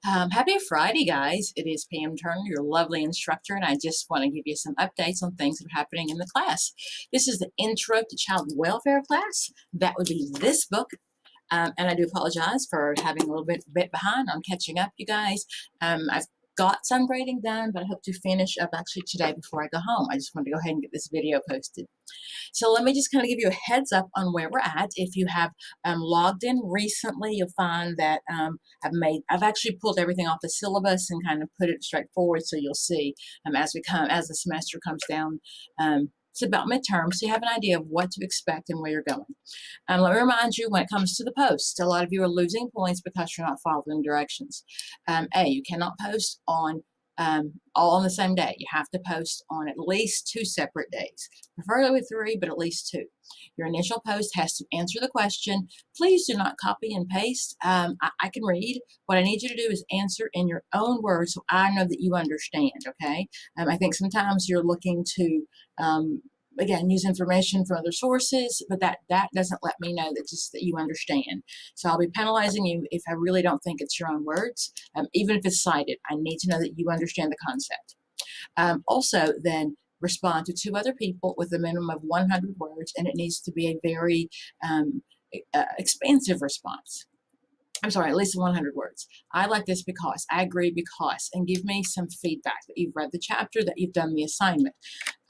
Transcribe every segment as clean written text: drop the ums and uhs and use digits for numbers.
Happy Friday, guys. It is Pam Turner, your lovely instructor, and I just want to give you some updates on things that are happening in the class. This is the Intro to Child Welfare class. That would be this book. And I do apologize for having a little bit behind on catching up, you guys. I've got some grading done, but I hope to finish up actually today before I go home. I just wanted to go ahead and get this video posted. So let me just kind of give you a heads up on where we're at. If you have logged in recently, you'll find that I've actually pulled everything off the syllabus and kind of put it straightforward, so you'll see as the semester comes down. It's about midterm, so you have an idea of what to expect and where you're going. Let me remind you, when it comes to the post, a lot of you are losing points because you're not following directions. You cannot post on all on the same day. You have to post on at least 2 separate days, preferably 3, but at least 2. Your initial post has to answer the question. Please do not copy and paste. I can read. What I need you to do is answer in your own words so I know that you understand, okay? I think sometimes you're looking to again, use information from other sources, but that doesn't let me know that you understand. So I'll be penalizing you if I really don't think it's your own words. Even if it's cited, I need to know that you understand the concept. Also, then respond to 2 other people with a minimum of 100 words, and it needs to be a very expansive response. I'm sorry, at least 100 words. I like this because, I agree because, and give me some feedback that you've read the chapter, that you've done the assignment.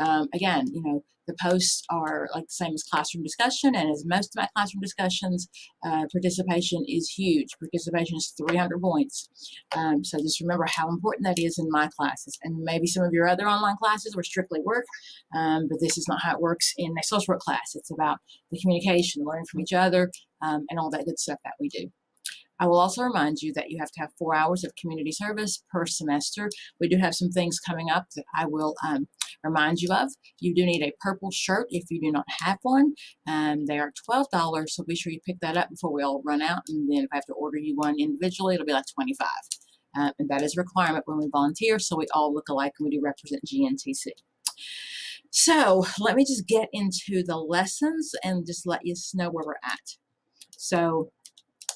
Again, the posts are like the same as classroom discussion, and as most of my classroom discussions, participation is huge. Participation is 300 points. So just remember how important that is in my classes, and maybe some of your other online classes were strictly work, but this is not how it works in a social work class. It's about the communication, learning from each other, and all that good stuff that we do. I will also remind you that you have to have 4 hours of community service per semester. We do have some things coming up that I will remind you of. You do need a purple shirt if you do not have one. They are $12, so be sure you pick that up before we all run out. And then if I have to order you one individually, it'll be like $25. And that is a requirement when we volunteer, so we all look alike and we do represent GNTC. So let me just get into the lessons and just let you know where we're at. So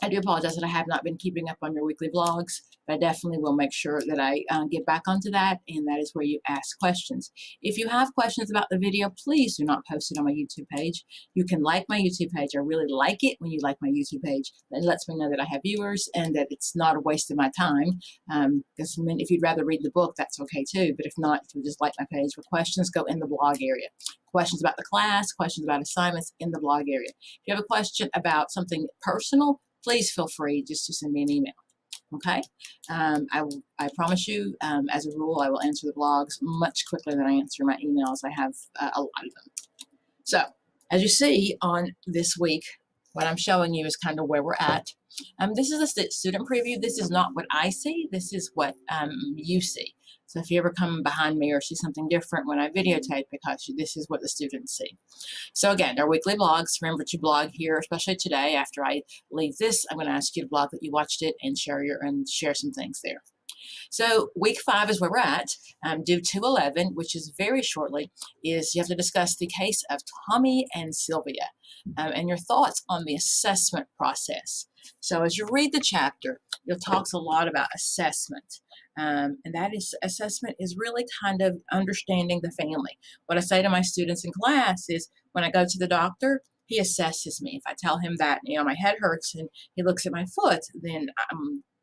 I do apologize that I have not been keeping up on your weekly vlogs, but I definitely will make sure that I get back onto that, and that is where you ask questions. If you have questions about the video, please do not post it on my YouTube page. You can like my YouTube page. I really like it when you like my YouTube page. That lets me know that I have viewers and that it's not a waste of my time. Because if you'd rather read the book, that's okay too, but if not, if you just like my page, for questions, go in the blog area. Questions about the class, questions about assignments, in the blog area. If you have a question about something personal, please feel free just to send me an email, okay? I promise you, as a rule, I will answer the blogs much quicker than I answer my emails. I have a lot of them. So, as you see on this week, what I'm showing you is kind of where we're at. This is a student preview. This is not what I see. This is what you see. So if you ever come behind me or see something different when I videotape, because this is what the students see. So again, our weekly blogs. Remember to blog here, especially today. After I leave this, I'm going to ask you to blog that you watched it and share some things there. So week 5 is where we're at. Due 211, which is very shortly, is you have to discuss the case of Tommy and Sylvia and your thoughts on the assessment process. So as you read the chapter, it talks a lot about assessment. And that is, assessment is really kind of understanding the family. What I say to my students in class is, when I go to the doctor, he assesses me. If I tell him that, my head hurts and he looks at my foot, then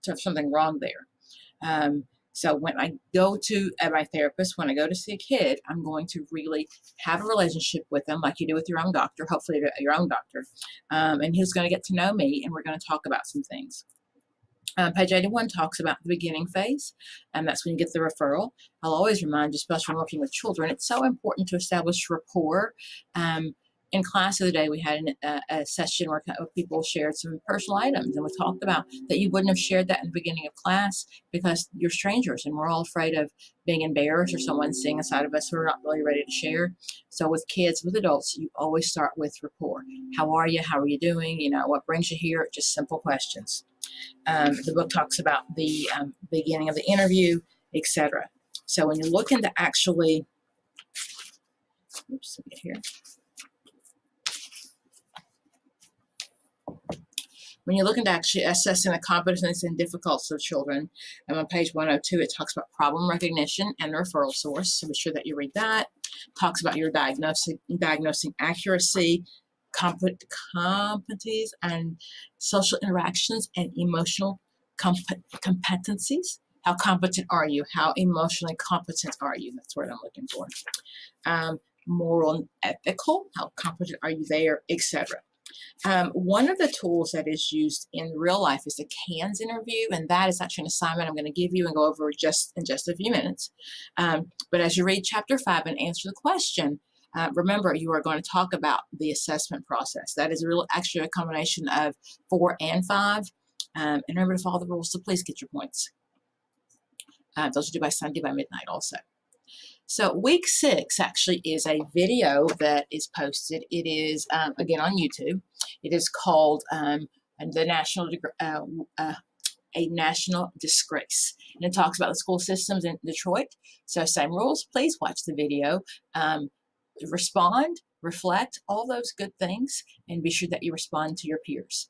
there's something wrong there. So when I go to my therapist, when I go to see a kid, I'm going to really have a relationship with them like you do with your own doctor, hopefully your own doctor. And he's going to get to know me, and we're going to talk about some things. Page 81 talks about the beginning phase, and that's when you get the referral. I'll always remind you, especially when working with children, it's so important to establish rapport. In class the other day, we had a session where people shared some personal items, and we talked about that you wouldn't have shared that in the beginning of class because you're strangers, and we're all afraid of being embarrassed or someone seeing a side of us we're not really ready to share. So with kids, with adults, you always start with rapport. How are you? How are you doing? What brings you here? Just simple questions. The book talks about the beginning of the interview, etc. So when you look into actually, oops, let me get here. when you're looking to actually assessing the competence and difficulties of children, and on page 102, it talks about problem recognition and the referral source. So be sure that you read that. Talks about your diagnosing accuracy, competencies, and social interactions and emotional competencies. How competent are you? How emotionally competent are you? That's what I'm looking for. Moral and ethical. How competent are you there, etc. One of the tools that is used in real life is the CANS interview, and that is actually an assignment I'm going to give you and go over in just a few minutes. But as you read chapter 5 and answer the question, remember you are going to talk about the assessment process. That is actually a combination of 4 and 5. And remember to follow the rules, so please get your points. Those are due by Sunday by midnight also. So week 6 actually is a video that is posted. It is, again, on YouTube. It is called the A National Disgrace. And it talks about the school systems in Detroit. So same rules. Please watch the video. Respond, reflect, all those good things, and be sure that you respond to your peers.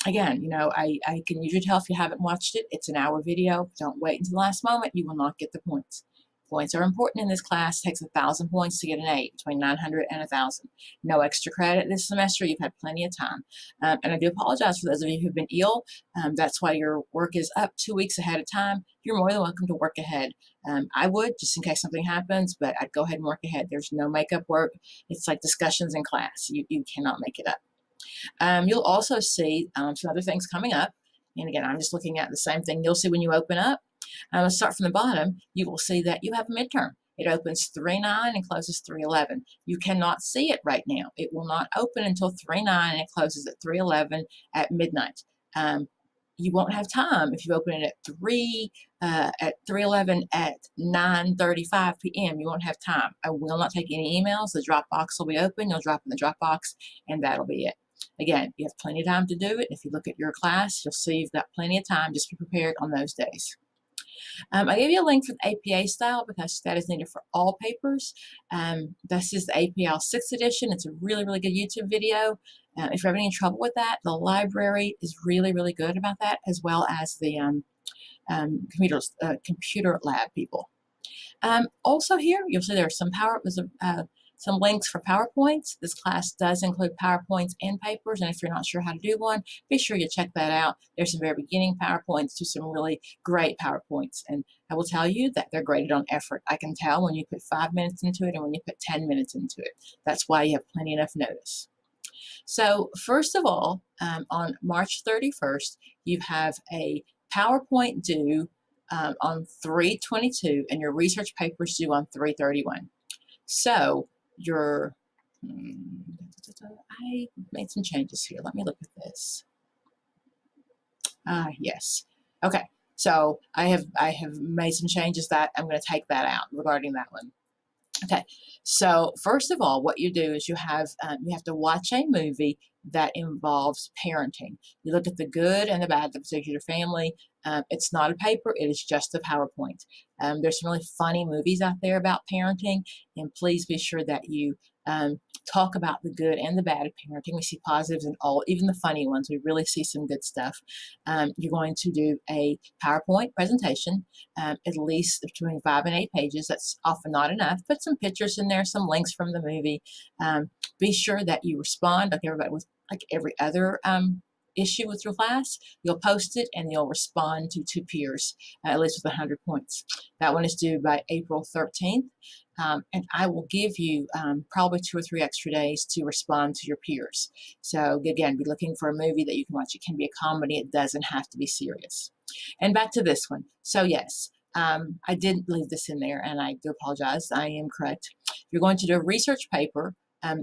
Again, you know, I can usually tell if you haven't watched it. It's an hour video. Don't wait until the last moment. You will not get the points. Points are important in this class. It takes 1,000 points to get an 8, between 900 and 1,000. No extra credit this semester. You've had plenty of time. And I do apologize for those of you who've been ill. That's why your work is up 2 weeks ahead of time. You're more than welcome to work ahead. I would, just in case something happens, but I'd go ahead and work ahead. There's no makeup work. It's like discussions in class. You cannot make it up. You'll also see some other things coming up. And again, I'm just looking at the same thing you'll see when you open up. Let's start from the bottom. You will see that you have a midterm. It opens 3/9 and closes 3/11. You cannot see it right now. It will not open until 3/9 and it closes at 3/11 at midnight. You won't have time if you open it at 3/11 at 9:35 p.m. You won't have time. I will not take any emails. The Dropbox will be open. You'll drop in the Dropbox, and that'll be it. Again, you have plenty of time to do it. If you look at your class, you'll see you've got plenty of time. Just be prepared on those days. I gave you a link for the APA style because that is needed for all papers. This is the APL 6th edition. It's a really, really good YouTube video. If you're having any trouble with that, the library is really, really good about that, as well as the computer lab people. Also here, you'll see there's some links for PowerPoints. This class does include PowerPoints and papers, and if you're not sure how to do one, be sure you check that out. There's some very beginning PowerPoints to some really great PowerPoints, and I will tell you that they're graded on effort. I can tell when you put 5 minutes into it and when you put 10 minutes into it. That's why you have plenty enough notice. So first of all, on March 31st, you have a PowerPoint due on 3/22, and your research papers due on 3/31. So I made some changes here. Let me look at this. Yes. Okay. So I have made some changes that I'm going to take that out regarding that one. Okay. So first of all, what you do is you have to watch a movie that involves parenting. You look at the good and the bad that affect your family. It's not a paper, it is just a PowerPoint. There's some really funny movies out there about parenting, and please be sure that you talk about the good and the bad of parenting. We see positives in all, even the funny ones. We really see some good stuff. You're going to do a PowerPoint presentation, at least between 5 and 8 pages. That's often not enough. Put some pictures in there, some links from the movie. Be sure that you respond like every other issue with your class. You'll post it and you'll respond to 2 peers, at least with 100 points. That one is due by April 13th. And I will give you probably 2 or 3 extra days to respond to your peers. So again, be looking for a movie that you can watch. It can be a comedy. It doesn't have to be serious. And back to this one. So yes, I did leave this in there, and I do apologize. I am correct. You're going to do a research paper.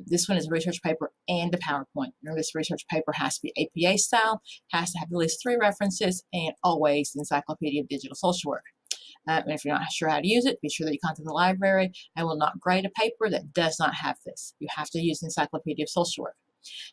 This one is a research paper and a PowerPoint. Remember, this research paper has to be APA style, has to have at least 3 references, and always the Encyclopedia of Digital Social Work. And if you're not sure how to use it, be sure that you contact the library. I will not grade a paper that does not have this. You have to use the Encyclopedia of Social Work.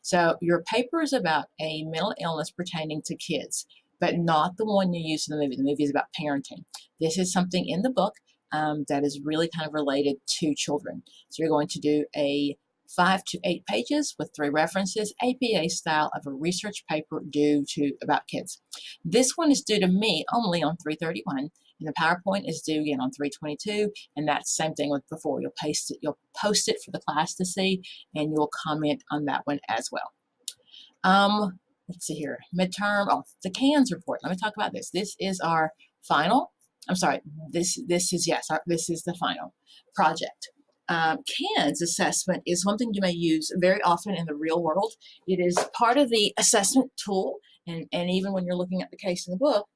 So your paper is about a mental illness pertaining to kids, but not the one you use in the movie. The movie is about parenting. This is something in the book that is really kind of related to children. So you're going to do a 5 to 8 pages with 3 references, APA style of a research paper due to about kids. This one is due to me only on 3/31, and the PowerPoint is due again on 3/22, and that's the same thing with before. You'll post it for the class to see, and you'll comment on that one as well. Let's see here, midterm, the CANS report. Let me talk about this. This is our final, I'm sorry, this is the final project. CANS assessment is something you may use very often in the real world. It is part of the assessment tool, and even when you're looking at the case in the book,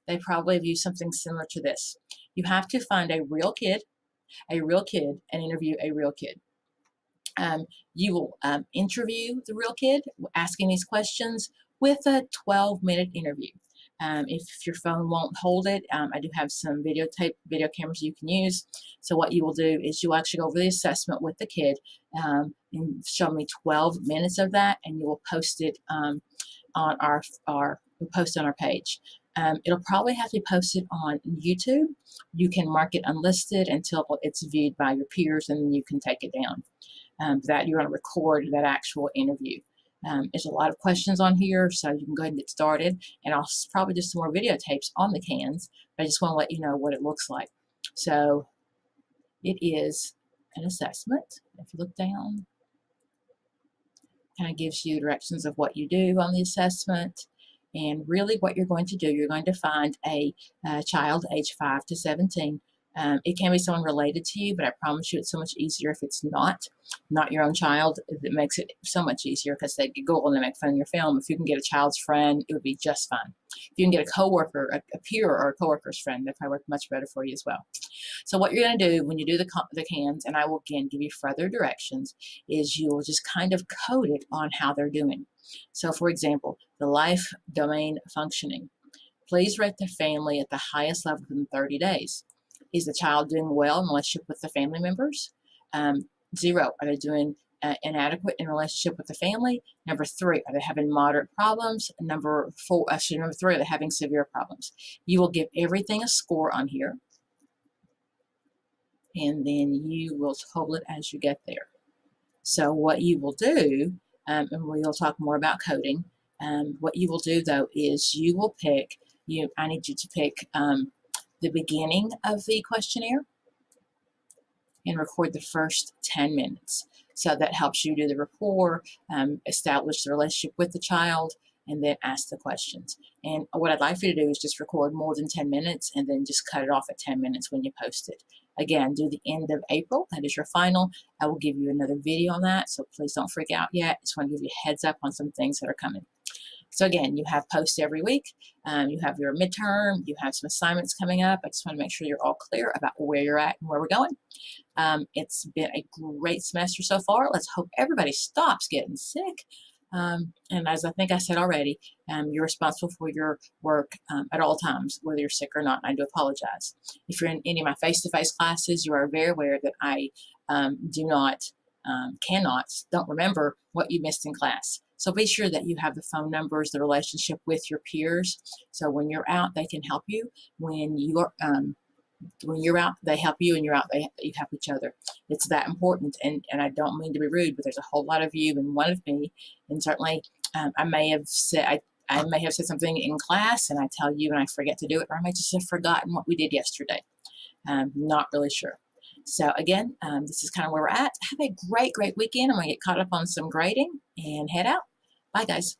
they probably have used something similar to this. You have to find a real kid, and interview a real kid. You will interview the real kid, asking these questions with a 12-minute interview. If your phone won't hold it, I do have some video cameras you can use. So what you will do is you'll actually go over the assessment with the kid and show me 12 minutes of that, and you will post it on our page. It'll probably have to be posted on YouTube. You can mark it unlisted until it's viewed by your peers, and then you can take it down. That you're going to record that actual interview. There's a lot of questions on here, so you can go ahead and get started. And I'll probably do some more videotapes on the CANS, but I just want to let you know what it looks like. So it is an assessment. If you look down, kind of gives you directions of what you do on the assessment. And really what you're going to do, you're going to find a child age 5 to 17. It can be someone related to you, but I promise you it's so much easier if it's not your own child. It makes it so much easier because they can Google and they make fun of your film. If you can get a child's friend, it would be just fine. If you can get a coworker, a peer or a coworker's friend, that probably work much better for you as well. So what you're going to do when you do the CANS, and I will again give you further directions, is you will just kind of code it on how they're doing. So for example, the life domain functioning. Please rate the family at the highest level within 30 days. Is the child doing well in relationship with the family members? 0, are they doing inadequate in relationship with the family? Number 3, are they having moderate problems? Number 3, are they having severe problems? You will give everything a score on here, and then you will total it as you get there. So what you will do, and we'll talk more about coding, what you will do though is you will pick, I need you to pick the beginning of the questionnaire and record the first 10 minutes. So that helps you do the rapport, establish the relationship with the child, and then ask the questions. And what I'd like for you to do is just record more than 10 minutes and then just cut it off at 10 minutes when you post it. Again, do the end of April. That is your final. I will give you another video on that, so please don't freak out yet. Just want to give you a heads up on some things that are coming. So again, you have posts every week. You have your midterm. You have some assignments coming up. I just want to make sure you're all clear about where you're at and where we're going. It's been a great semester so far. Let's hope everybody stops getting sick. And as I think I said already, you're responsible for your work at all times, whether you're sick or not. I do apologize. If you're in any of my face-to-face classes, you are very aware that I don't remember what you missed in class. So be sure that you have the phone numbers, the relationship with your peers. So when you're out, they can help you. When you're out, they help you, and you're out, you help each other. It's that important, and I don't mean to be rude, but there's a whole lot of you and one of me, and certainly I may have said something in class, and I tell you and I forget to do it, or I may just have forgotten what we did yesterday. Not really sure. So again, this is kind of where we're at. Have a great weekend. I'm going to get caught up on some grading and head out. Bye, guys.